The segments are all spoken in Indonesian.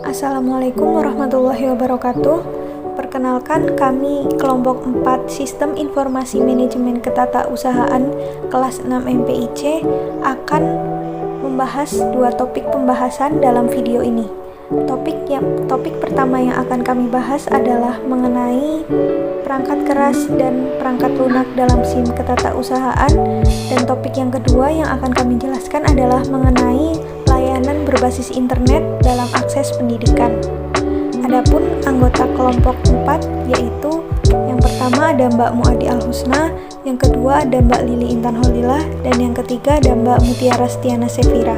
Assalamualaikum warahmatullahi wabarakatuh. Perkenalkan, kami kelompok 4 Sistem Informasi Manajemen Ketatausahaan kelas 6 MPIC akan membahas dua topik pembahasan dalam video ini. Topik pertama yang akan kami bahas adalah mengenai perangkat keras dan perangkat lunak dalam SIM ketatausahaan, dan topik yang kedua yang akan kami jelaskan adalah mengenai layanan berbasis internet dalam akses pendidikan. Adapun anggota kelompok 4 yaitu yang pertama ada Mbak Muadi Al-Husna, yang kedua ada Mbak Lili Intan Holilah, dan yang ketiga ada Mbak Mutiara Stiana Sevira.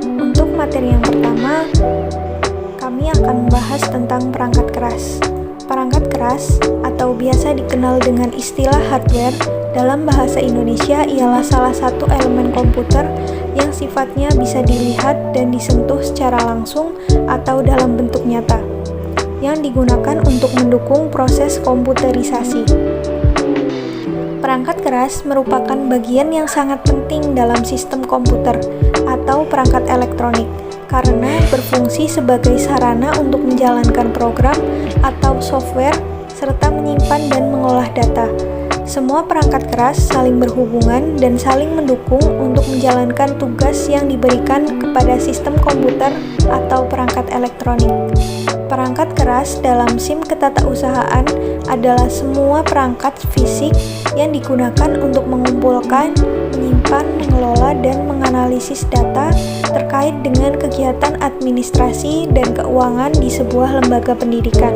Untuk materi yang pertama, kami akan membahas tentang perangkat keras. Perangkat keras atau biasa dikenal dengan istilah hardware dalam bahasa Indonesia ialah salah satu elemen komputer yang sifatnya bisa dilihat dan disentuh secara langsung atau dalam bentuk nyata, yang digunakan untuk mendukung proses komputerisasi. Perangkat keras merupakan bagian yang sangat penting dalam sistem komputer atau perangkat elektronik, karena berfungsi sebagai sarana untuk menjalankan program atau software serta menyimpan dan mengolah data. Semua perangkat keras saling berhubungan dan saling mendukung untuk menjalankan tugas yang diberikan kepada sistem komputer atau perangkat elektronik. Perangkat keras dalam SIM ketatausahaan adalah semua perangkat fisik yang digunakan untuk mengumpulkan, menyimpan, mengelola, dan menganalisis data terkait dengan kegiatan administrasi dan keuangan di sebuah lembaga pendidikan.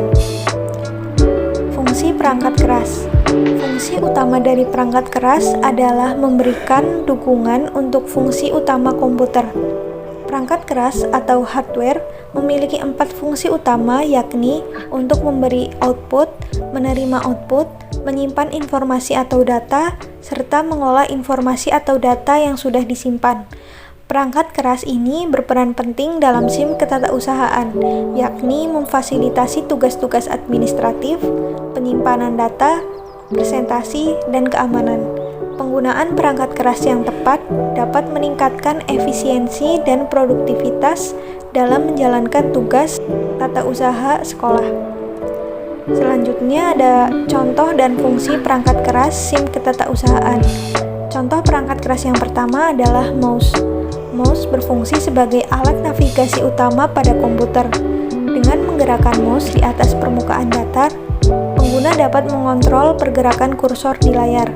Fungsi perangkat keras. Fungsi utama dari perangkat keras adalah memberikan dukungan untuk fungsi utama komputer. Perangkat keras atau hardware memiliki 4 fungsi utama, yakni untuk memberi output, menerima output, menyimpan informasi atau data, serta mengolah informasi atau data yang sudah disimpan. Perangkat keras ini berperan penting dalam SIM ketatausahaan, yakni memfasilitasi tugas-tugas administratif, penyimpanan data, presentasi, dan keamanan. Penggunaan perangkat keras yang tepat dapat meningkatkan efisiensi dan produktivitas dalam menjalankan tugas tata usaha sekolah. Selanjutnya ada contoh dan fungsi perangkat keras SIM ketatausahaan. Contoh perangkat keras yang pertama adalah mouse. Mouse berfungsi sebagai alat navigasi utama pada komputer. Dengan menggerakkan mouse di atas permukaan datar, pengguna dapat mengontrol pergerakan kursor di layar.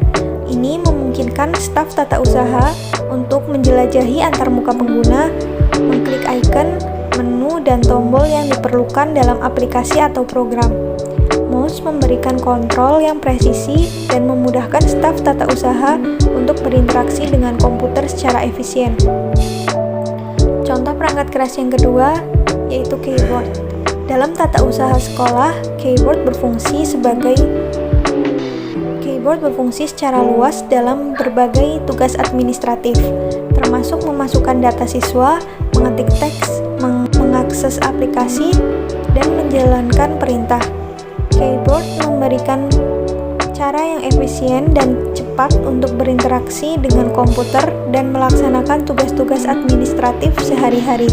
Ini memungkinkan staf tata usaha untuk menjelajahi antarmuka pengguna, mengklik icon, menu, dan tombol yang diperlukan dalam aplikasi atau program. Mouse memberikan kontrol yang presisi dan memudahkan staf tata usaha untuk berinteraksi dengan komputer secara efisien. Contoh perangkat keras yang kedua yaitu keyboard. Dalam tata usaha sekolah, keyboard berfungsi secara luas dalam berbagai tugas administratif, termasuk memasukkan data siswa, mengetik teks, mengakses aplikasi, dan menjalankan perintah. Keyboard memberikan cara yang efisien dan cepat untuk berinteraksi dengan komputer dan melaksanakan tugas-tugas administratif sehari-hari.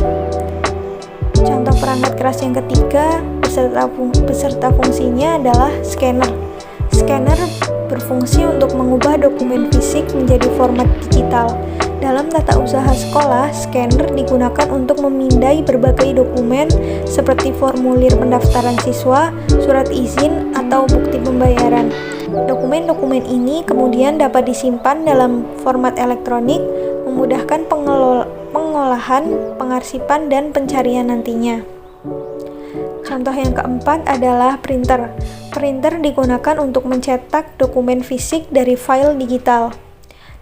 Contoh perangkat keras yang ketiga beserta fungsinya adalah scanner. Scanner berfungsi untuk mengubah dokumen fisik menjadi format digital. Dalam tata usaha sekolah, scanner digunakan untuk memindai berbagai dokumen seperti formulir pendaftaran siswa, surat izin, atau bukti pembayaran. Dokumen-dokumen ini kemudian dapat disimpan dalam format elektronik, memudahkan pengolahan, pengarsipan, dan pencarian nantinya. Contoh yang keempat adalah printer. Printer digunakan untuk mencetak dokumen fisik dari file digital.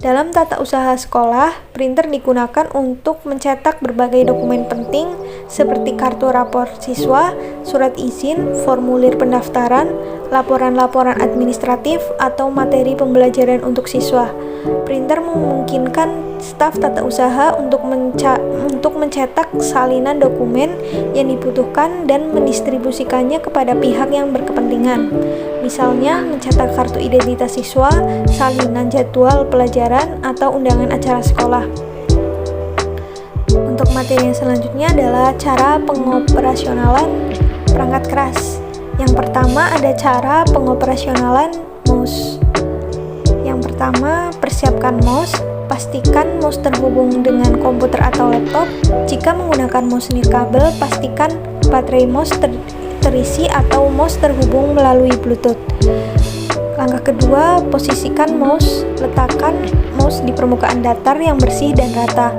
Dalam tata usaha sekolah, printer digunakan untuk mencetak berbagai dokumen penting seperti kartu rapor siswa, surat izin, formulir pendaftaran, laporan-laporan administratif, atau materi pembelajaran untuk siswa. Printer memungkinkan staf tata usaha untuk mencetak salinan dokumen yang dibutuhkan dan mendistribusikannya kepada pihak yang berkepentingan. Misalnya, mencetak kartu identitas siswa, salinan jadwal pelajaran, atau undangan acara sekolah. Untuk materi yang selanjutnya adalah cara pengoperasionalan perangkat keras. Yang pertama ada cara pengoperasionalan mouse. Yang pertama, persiapkan mouse. Pastikan mouse terhubung dengan komputer atau laptop. Jika menggunakan mouse nirkabel, pastikan baterai mouse terisi atau mouse terhubung melalui Bluetooth. Langkah kedua, posisikan mouse. Letakkan mouse di permukaan datar yang bersih dan rata.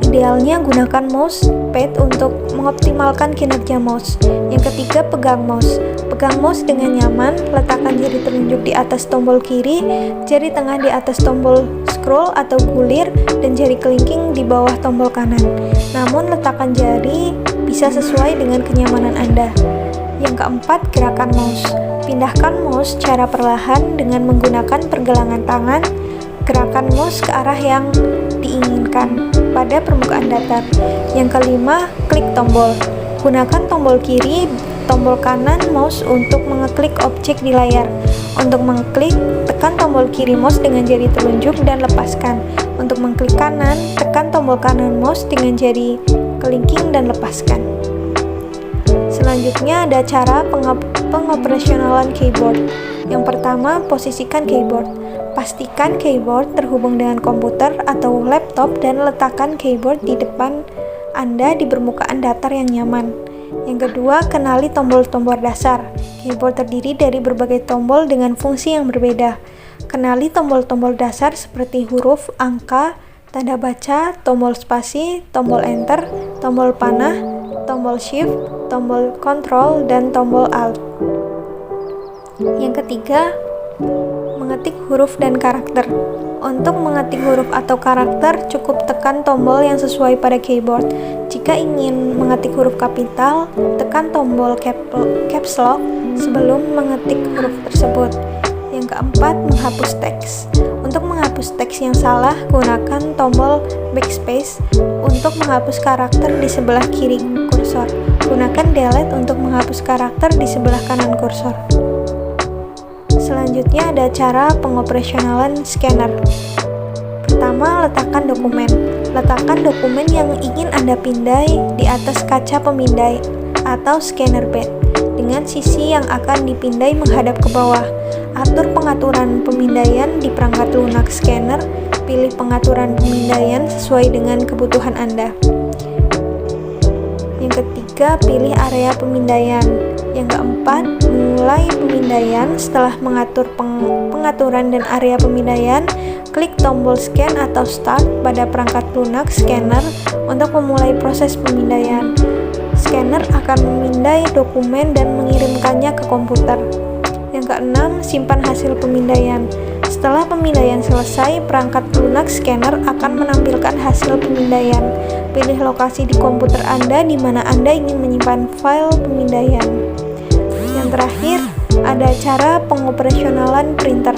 Idealnya gunakan mouse pad untuk mengoptimalkan kinerja mouse. Yang ketiga, pegang mouse. Pegang mouse dengan nyaman. Letakkan jari telunjuk di atas tombol kiri, jari tengah di atas tombol scroll atau gulir, dan jari kelingking di bawah tombol kanan. Namun letakkan jari bisa sesuai dengan kenyamanan Anda. Yang keempat, gerakan mouse. Pindahkan mouse secara perlahan dengan menggunakan pergelangan tangan. Gerakan mouse ke arah yang diinginkan pada permukaan datar. Yang kelima, klik tombol. Gunakan tombol kiri, tombol kanan mouse untuk mengeklik objek di layar. Untuk mengklik, tekan tombol kiri mouse dengan jari telunjuk dan lepaskan. Untuk mengklik kanan, tekan tombol kanan mouse dengan jari kelingking dan lepaskan. Selanjutnya ada cara pengoperasionalan keyboard. Yang pertama, posisikan keyboard. Pastikan keyboard terhubung dengan komputer atau laptop dan letakkan keyboard di depan Anda di permukaan datar yang nyaman. Yang kedua, kenali tombol-tombol dasar. Keyboard terdiri dari berbagai tombol dengan fungsi yang berbeda. Kenali tombol-tombol dasar seperti huruf, angka, tanda baca, tombol spasi, tombol enter, tombol panah, tombol shift, tombol control, dan tombol alt. Yang ketiga, mengetik huruf dan karakter. Untuk mengetik huruf atau karakter, cukup tekan tombol yang sesuai pada keyboard. Jika ingin mengetik huruf kapital, tekan tombol caps lock sebelum mengetik huruf tersebut. Yang keempat, menghapus teks. Untuk menghapus teks yang salah, gunakan tombol backspace untuk menghapus karakter di sebelah kiri kursor. Gunakan delete untuk menghapus karakter di sebelah kanan kursor. Selanjutnya ada cara pengoperasionalan scanner. Pertama, letakkan dokumen. Letakkan dokumen yang ingin Anda pindai di atas kaca pemindai atau scanner bed dengan sisi yang akan dipindai menghadap ke bawah. Atur pengaturan pemindaian di perangkat lunak scanner. Pilih pengaturan pemindaian sesuai dengan kebutuhan Anda. Yang ketiga, pilih area pemindaian. Yang keempat, mulai pemindaian. Setelah mengatur pengaturan dan area pemindaian, klik tombol scan atau start pada perangkat lunak scanner untuk memulai proses pemindaian. Scanner akan memindai dokumen dan mengirimkannya ke komputer. Yang keenam, simpan hasil pemindaian. Setelah pemindaian selesai, perangkat lunak scanner akan menampilkan hasil pemindaian. Pilih lokasi di komputer Anda di mana Anda ingin menyimpan file pemindaian. Yang terakhir, ada cara pengoperasionalan printer.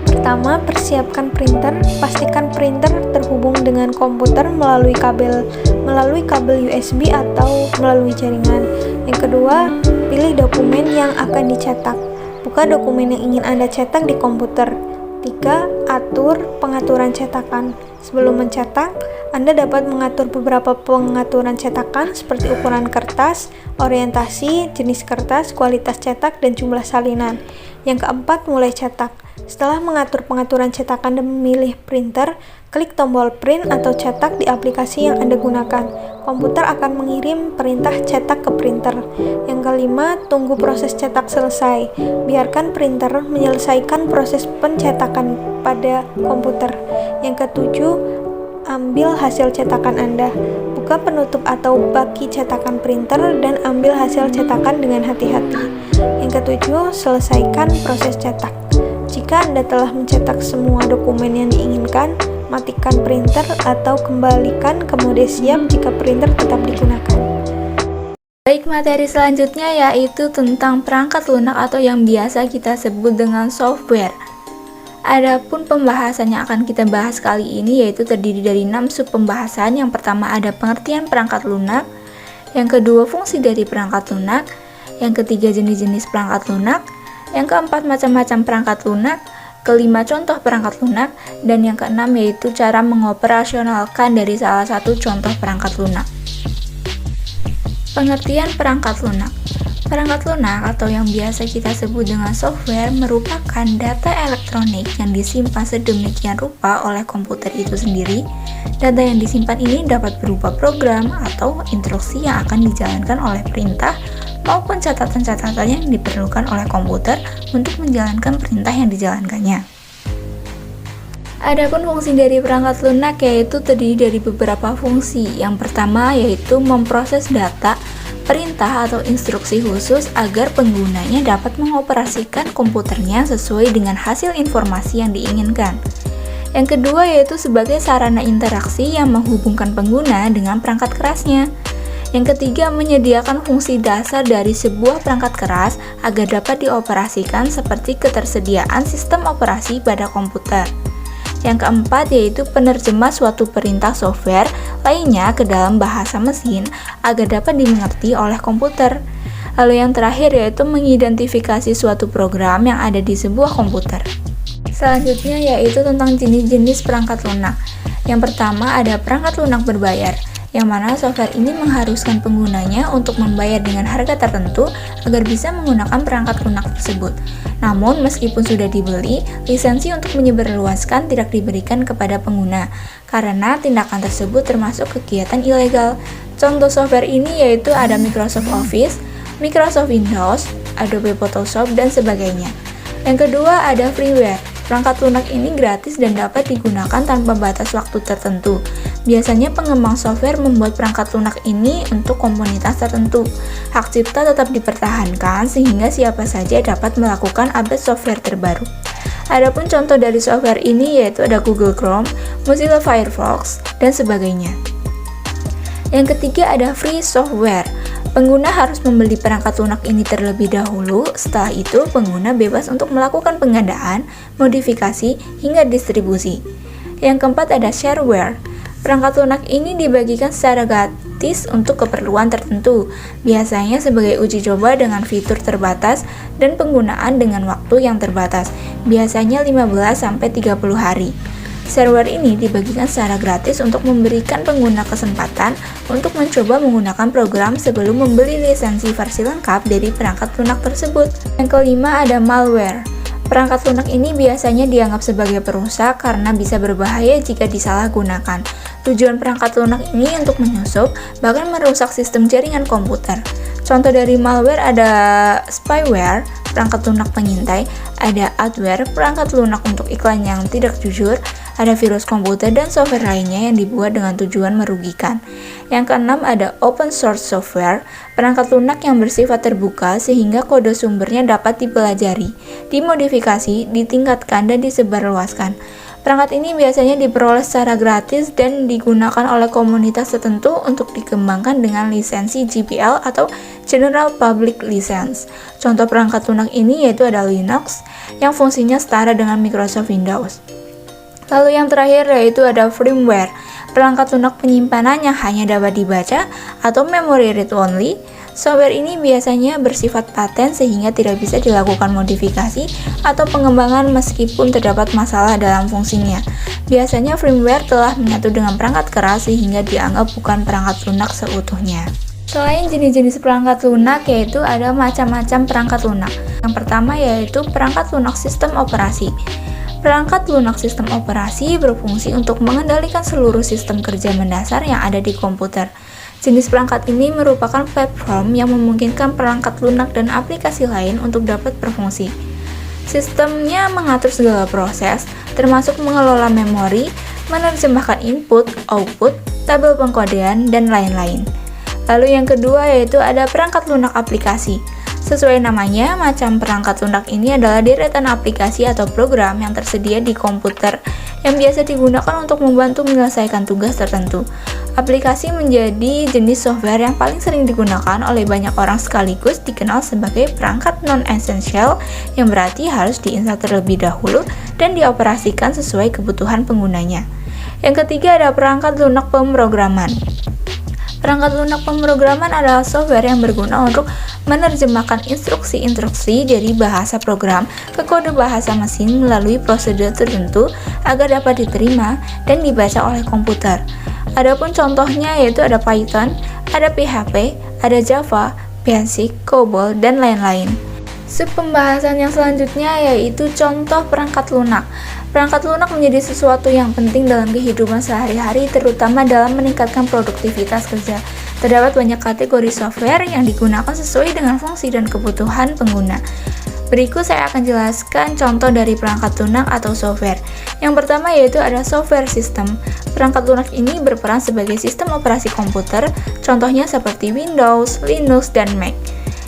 Pertama, persiapkan printer. Pastikan printer terhubung dengan komputer melalui kabel USB atau melalui jaringan. Yang kedua, pilih dokumen yang akan dicetak. Buka dokumen yang ingin Anda cetak di komputer. 3. Atur pengaturan cetakan. Sebelum mencetak, Anda dapat mengatur beberapa pengaturan cetakan seperti ukuran kertas, orientasi, jenis kertas, kualitas cetak, dan jumlah salinan. Yang keempat, mulai cetak. Setelah mengatur pengaturan cetakan dan memilih printer, klik tombol print atau cetak di aplikasi yang Anda gunakan. Komputer akan mengirim perintah cetak ke printer. Yang kelima, tunggu proses cetak selesai. Biarkan printer menyelesaikan proses pencetakan pada komputer. Yang ketujuh, ambil hasil cetakan Anda. Buka penutup atau baki cetakan printer dan ambil hasil cetakan dengan hati-hati. Yang ketujuh, selesaikan proses cetak. Jika Anda telah mencetak semua dokumen yang diinginkan, matikan printer atau kembalikan ke mode siap jika printer tetap digunakan. Baik, materi selanjutnya yaitu tentang perangkat lunak atau yang biasa kita sebut dengan software. Adapun pembahasan yang akan kita bahas kali ini yaitu terdiri dari 6 sub pembahasan. Yang pertama ada pengertian perangkat lunak, yang kedua fungsi dari perangkat lunak, yang ketiga jenis-jenis perangkat lunak, yang keempat macam-macam perangkat lunak, kelima contoh perangkat lunak, dan yang keenam yaitu cara mengoperasionalkan dari salah satu contoh perangkat lunak. Pengertian perangkat lunak. Perangkat lunak atau yang biasa kita sebut dengan software merupakan data elektronik yang disimpan sedemikian rupa oleh komputer itu sendiri. Data yang disimpan ini dapat berupa program atau instruksi yang akan dijalankan oleh perintah maupun catatan-catatan yang diperlukan oleh komputer untuk menjalankan perintah yang dijalankannya. Adapun fungsi dari perangkat lunak yaitu terdiri dari beberapa fungsi. Yang pertama yaitu memproses data, perintah atau instruksi khusus agar penggunanya dapat mengoperasikan komputernya sesuai dengan hasil informasi yang diinginkan. Yang kedua yaitu sebagai sarana interaksi yang menghubungkan pengguna dengan perangkat kerasnya. Yang ketiga, menyediakan fungsi dasar dari sebuah perangkat keras agar dapat dioperasikan seperti ketersediaan sistem operasi pada komputer. Yang keempat yaitu penerjemah suatu perintah software lainnya ke dalam bahasa mesin agar dapat dimengerti oleh komputer. Lalu yang terakhir yaitu mengidentifikasi suatu program yang ada di sebuah komputer. Selanjutnya yaitu tentang jenis-jenis perangkat lunak. Yang pertama ada perangkat lunak berbayar, yang mana software ini mengharuskan penggunanya untuk membayar dengan harga tertentu agar bisa menggunakan perangkat lunak tersebut. Namun, meskipun sudah dibeli, lisensi untuk menyebarluaskan tidak diberikan kepada pengguna, karena tindakan tersebut termasuk kegiatan ilegal. Contoh software ini yaitu ada Microsoft Office, Microsoft Windows, Adobe Photoshop, dan sebagainya. Yang kedua ada freeware. Perangkat lunak ini gratis dan dapat digunakan tanpa batas waktu tertentu. Biasanya pengembang software membuat perangkat lunak ini untuk komunitas tertentu. Hak cipta tetap dipertahankan sehingga siapa saja dapat melakukan update software terbaru. Adapun contoh dari software ini yaitu ada Google Chrome, Mozilla Firefox, dan sebagainya. Yang ketiga ada free software. Pengguna harus membeli perangkat lunak ini terlebih dahulu, setelah itu pengguna bebas untuk melakukan pengadaan, modifikasi, hingga distribusi. Yang keempat ada shareware. Perangkat lunak ini dibagikan secara gratis untuk keperluan tertentu, biasanya sebagai uji coba dengan fitur terbatas dan penggunaan dengan waktu yang terbatas, biasanya 15-30 hari. Shareware ini dibagikan secara gratis untuk memberikan pengguna kesempatan untuk mencoba menggunakan program sebelum membeli lisensi versi lengkap dari perangkat lunak tersebut. Yang kelima ada malware. Perangkat lunak ini biasanya dianggap sebagai perusak karena bisa berbahaya jika disalahgunakan. Tujuan perangkat lunak ini untuk menyusup, bahkan merusak sistem jaringan komputer. Contoh dari malware ada spyware, perangkat lunak pengintai, ada adware, perangkat lunak untuk iklan yang tidak jujur, ada virus komputer dan software lainnya yang dibuat dengan tujuan merugikan. Yang keenam ada open source software, perangkat lunak yang bersifat terbuka sehingga kode sumbernya dapat dipelajari, dimodifikasi, ditingkatkan, dan disebarluaskan. Perangkat ini biasanya diperoleh secara gratis dan digunakan oleh komunitas tertentu untuk dikembangkan dengan lisensi GPL atau General Public License. Contoh perangkat lunak ini yaitu ada Linux yang fungsinya setara dengan Microsoft Windows. Lalu yang terakhir yaitu ada firmware. Perangkat lunak penyimpanannya hanya dapat dibaca atau memory read only. Software ini biasanya bersifat paten sehingga tidak bisa dilakukan modifikasi atau pengembangan meskipun terdapat masalah dalam fungsinya. Biasanya firmware telah menyatu dengan perangkat keras sehingga dianggap bukan perangkat lunak seutuhnya. Selain jenis-jenis perangkat lunak yaitu ada macam-macam perangkat lunak. Yang pertama yaitu perangkat lunak sistem operasi. Perangkat lunak sistem operasi berfungsi untuk mengendalikan seluruh sistem kerja mendasar yang ada di komputer. Jenis perangkat ini merupakan platform yang memungkinkan perangkat lunak dan aplikasi lain untuk dapat berfungsi. Sistemnya mengatur segala proses, termasuk mengelola memori, menerjemahkan input, output, tabel pengkodean, dan lain-lain. Lalu yang kedua yaitu ada perangkat lunak aplikasi. Sesuai namanya, macam perangkat lunak ini adalah deretan aplikasi atau program yang tersedia di komputer yang biasa digunakan untuk membantu menyelesaikan tugas tertentu. Aplikasi menjadi jenis software yang paling sering digunakan oleh banyak orang sekaligus dikenal sebagai perangkat non-essential yang berarti harus diinstal terlebih dahulu dan dioperasikan sesuai kebutuhan penggunanya. Yang ketiga ada perangkat lunak pemrograman. Perangkat lunak pemrograman adalah software yang berguna untuk menerjemahkan instruksi-instruksi dari bahasa program ke kode bahasa mesin melalui prosedur tertentu agar dapat diterima dan dibaca oleh komputer. Adapun contohnya yaitu ada Python, ada PHP, ada Java, Basic, COBOL, dan lain-lain. Pembahasan yang selanjutnya yaitu contoh perangkat lunak. Perangkat lunak menjadi sesuatu yang penting dalam kehidupan sehari-hari, terutama dalam meningkatkan produktivitas kerja. Terdapat banyak kategori software yang digunakan sesuai dengan fungsi dan kebutuhan pengguna. Berikut saya akan jelaskan contoh dari perangkat lunak atau software. Yang pertama yaitu ada software system. Perangkat lunak ini berperan sebagai sistem operasi komputer, contohnya seperti Windows, Linux, dan Mac.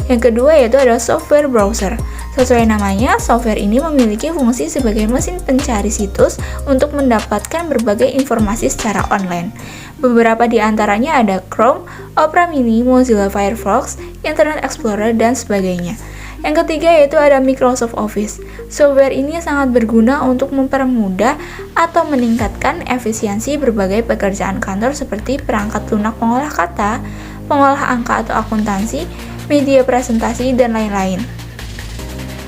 Yang kedua yaitu ada software browser. Sesuai namanya, software ini memiliki fungsi sebagai mesin pencari situs untuk mendapatkan berbagai informasi secara online. Beberapa di antaranya ada Chrome, Opera Mini, Mozilla Firefox, Internet Explorer, dan sebagainya. Yang ketiga yaitu ada Microsoft Office. Software ini sangat berguna untuk mempermudah atau meningkatkan efisiensi berbagai pekerjaan kantor seperti perangkat lunak pengolah kata, pengolah angka atau akuntansi, media presentasi, dan lain-lain.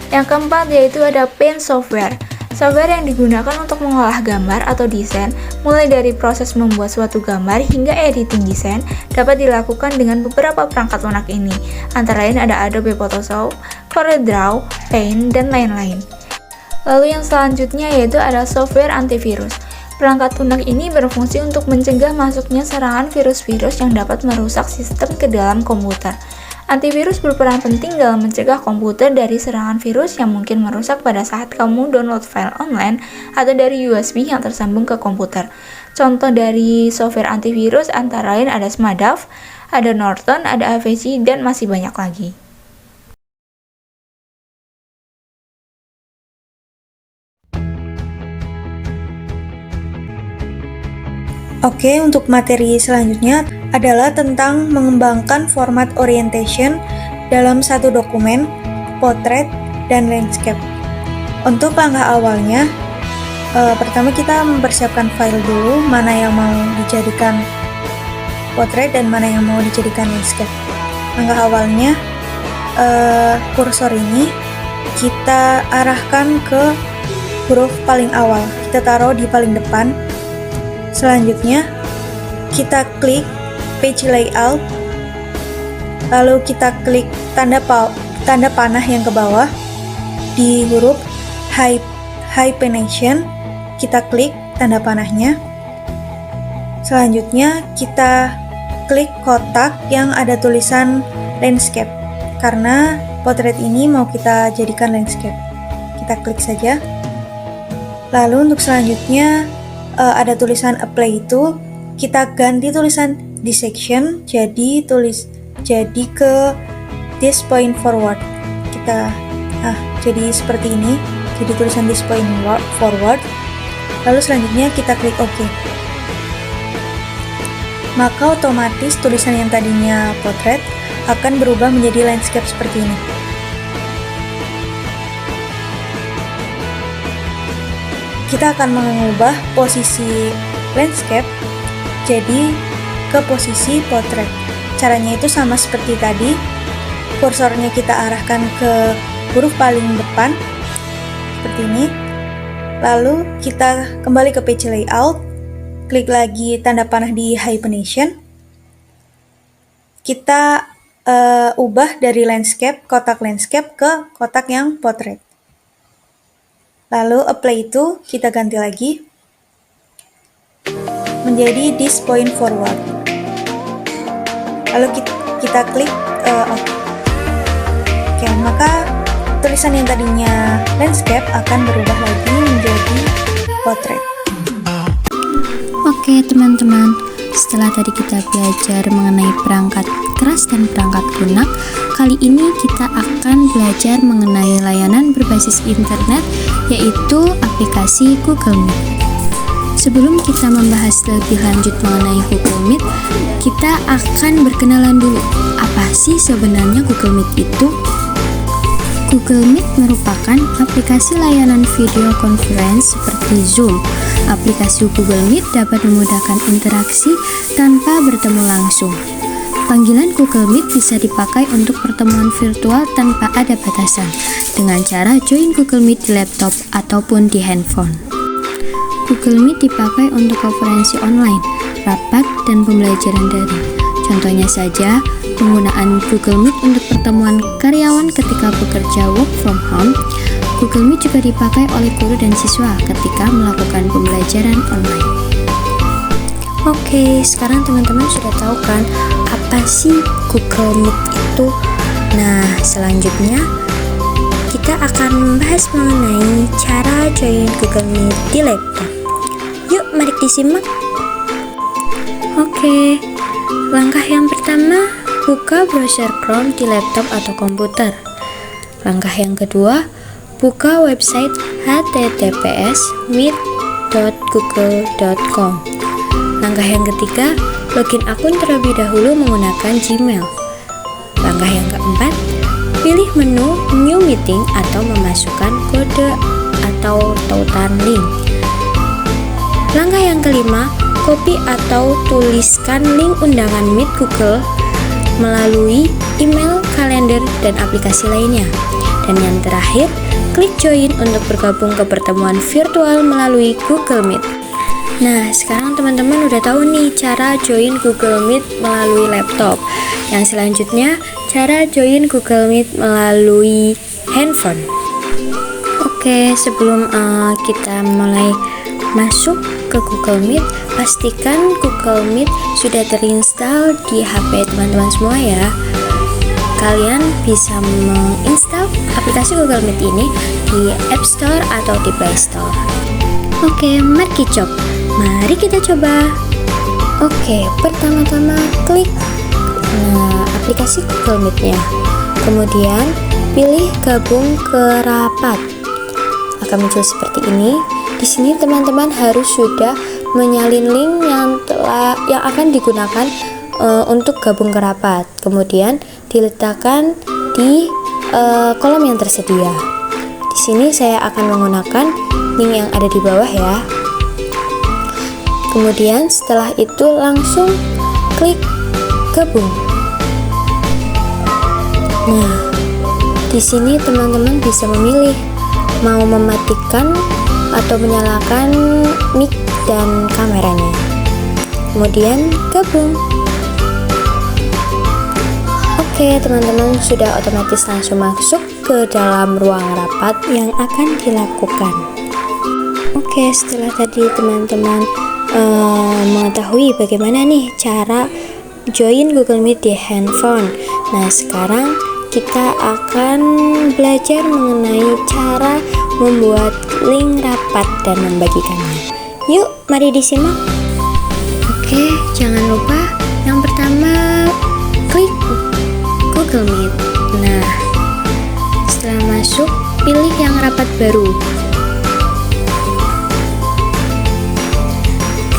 Yang keempat yaitu ada Paint software. Software yang digunakan untuk mengolah gambar atau desain, mulai dari proses membuat suatu gambar hingga editing desain, dapat dilakukan dengan beberapa perangkat lunak ini. Antara lain ada Adobe Photoshop, CorelDRAW, Paint, dan lain-lain. Lalu yang selanjutnya yaitu ada software antivirus. Perangkat lunak ini berfungsi untuk mencegah masuknya serangan virus-virus yang dapat merusak sistem ke dalam komputer. Antivirus berperan penting dalam mencegah komputer dari serangan virus yang mungkin merusak pada saat kamu download file online atau dari USB yang tersambung ke komputer. Contoh dari software antivirus antara lain ada Smartdav, ada Norton, ada Avegi, dan masih banyak lagi. Oke, untuk materi selanjutnya adalah tentang mengembangkan format orientation dalam satu dokumen, potret, dan landscape. Untuk langkah awalnya, pertama kita mempersiapkan file dulu, mana yang mau dijadikan potret dan mana yang mau dijadikan landscape. Langkah awalnya, kursor ini kita arahkan ke huruf paling awal, kita taruh di paling depan. Selanjutnya, kita klik page layout, lalu kita klik tanda panah yang ke bawah di huruf hyphenation, kita klik tanda panahnya. Selanjutnya, kita klik kotak yang ada tulisan landscape, karena potret ini mau kita jadikan landscape. Kita klik saja. Lalu untuk selanjutnya, ada tulisan apply itu, kita ganti tulisan this section jadi ke this point forward. Jadi seperti ini, jadi tulisan this point forward. Lalu selanjutnya kita klik OK. Maka otomatis tulisan yang tadinya potret akan berubah menjadi landscape seperti ini. Kita akan mengubah posisi landscape jadi ke posisi potret. Caranya itu sama seperti tadi. Kursornya kita arahkan ke huruf paling depan seperti ini. Lalu kita kembali ke page layout, klik lagi tanda panah di hyphenation. Kita ubah dari landscape, kotak landscape ke kotak yang potret. Lalu apply itu kita ganti lagi menjadi this point forward. Lalu kita klik Oke, maka tulisan yang tadinya landscape akan berubah lagi menjadi potret. Oke teman-teman, setelah tadi kita belajar mengenai perangkat keras dan perangkat lunak, kali ini kita akan belajar mengenai layanan berbasis internet, yaitu aplikasi Google Meet. Sebelum kita membahas lebih lanjut mengenai Google Meet, kita akan berkenalan dulu. Apa sih sebenarnya Google Meet itu? Google Meet merupakan aplikasi layanan video conference seperti Zoom. Aplikasi Google Meet dapat memudahkan interaksi tanpa bertemu langsung. Panggilan Google Meet bisa dipakai untuk pertemuan virtual tanpa ada batasan dengan cara join Google Meet di laptop ataupun di handphone. Google Meet dipakai untuk konferensi online, rapat, dan pembelajaran daring. Contohnya saja, penggunaan Google Meet untuk pertemuan karyawan ketika bekerja work from home. Google Meet juga dipakai oleh guru dan siswa ketika melakukan pembelajaran online. Oke, sekarang teman-teman sudah tahu kan apa sih Google Meet itu? Nah, selanjutnya kita akan membahas mengenai cara join Google Meet di laptop. Yuk, mari disimak. Oke, langkah yang pertama, buka browser Chrome di laptop atau komputer. Langkah yang kedua, buka website https://meet.google.com. Langkah yang ketiga, login akun terlebih dahulu menggunakan Gmail. Langkah yang keempat, pilih menu New Meeting atau memasukkan kode atau tautan link. Langkah yang kelima, copy atau tuliskan link undangan Meet Google melalui email, kalender, dan aplikasi lainnya. Dan yang terakhir, klik join untuk bergabung ke pertemuan virtual melalui Google Meet. Nah, sekarang teman-teman udah tahu nih cara join Google Meet melalui laptop. Yang selanjutnya, cara join Google Meet melalui handphone. Oke, sebelum kita mulai masuk ke Google Meet, pastikan Google Meet sudah terinstall di HP teman-teman semua ya. Kalian bisa menginstal aplikasi Google Meet ini di App Store atau di Play Store. Oke, mari kita coba. Oke, pertama-tama klik aplikasi Google Meet-nya. Kemudian pilih gabung ke rapat. Akan muncul seperti ini. Di sini teman-teman harus sudah menyalin link yang akan digunakan untuk gabung ke rapat. Kemudian diletakkan di kolom yang tersedia. Di sini saya akan menggunakan link yang ada di bawah ya. Kemudian setelah itu langsung klik gabung. Nah, di sini teman-teman bisa memilih mau mematikan atau menyalakan mic dan kameranya. Kemudian gabung. Oke, teman-teman sudah otomatis langsung masuk ke dalam ruang rapat yang akan dilakukan. Oke, setelah tadi teman-teman mengetahui bagaimana nih cara join Google Meet di handphone. Nah, sekarang kita akan belajar mengenai cara membuat link rapat dan membagikannya. Yuk, mari disimak. Oke, jangan lupa yang pertama klik Google Meet. Nah, setelah masuk, pilih yang rapat baru.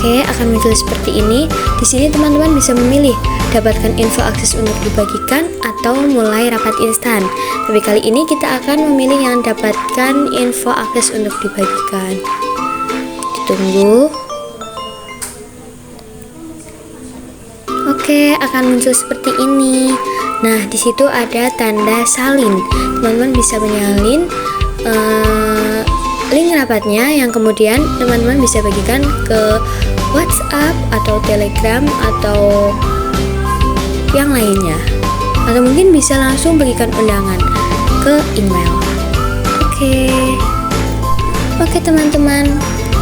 Oke, akan muncul seperti ini. Di sini teman-teman bisa memilih dapatkan info akses untuk dibagikan atau mulai rapat instan. Tapi kali ini kita akan memilih yang dapatkan info akses untuk dibagikan. Ditunggu. Oke, akan muncul seperti ini. Nah, di situ ada tanda salin. Teman-teman bisa menyalin link rapatnya yang kemudian teman-teman bisa bagikan ke WhatsApp atau Telegram atau yang lainnya, atau mungkin bisa langsung bagikan undangan ke email. Oke teman-teman,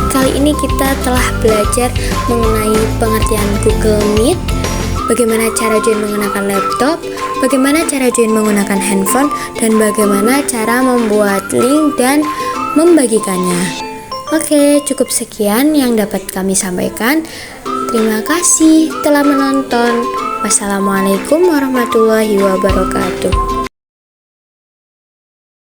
kali ini kita telah belajar mengenai pengertian Google Meet, bagaimana cara join menggunakan laptop, bagaimana cara join menggunakan handphone, dan bagaimana cara membuat link dan membagikannya. Oke, cukup sekian yang dapat kami sampaikan. Terima kasih telah menonton. Wassalamualaikum warahmatullahi wabarakatuh.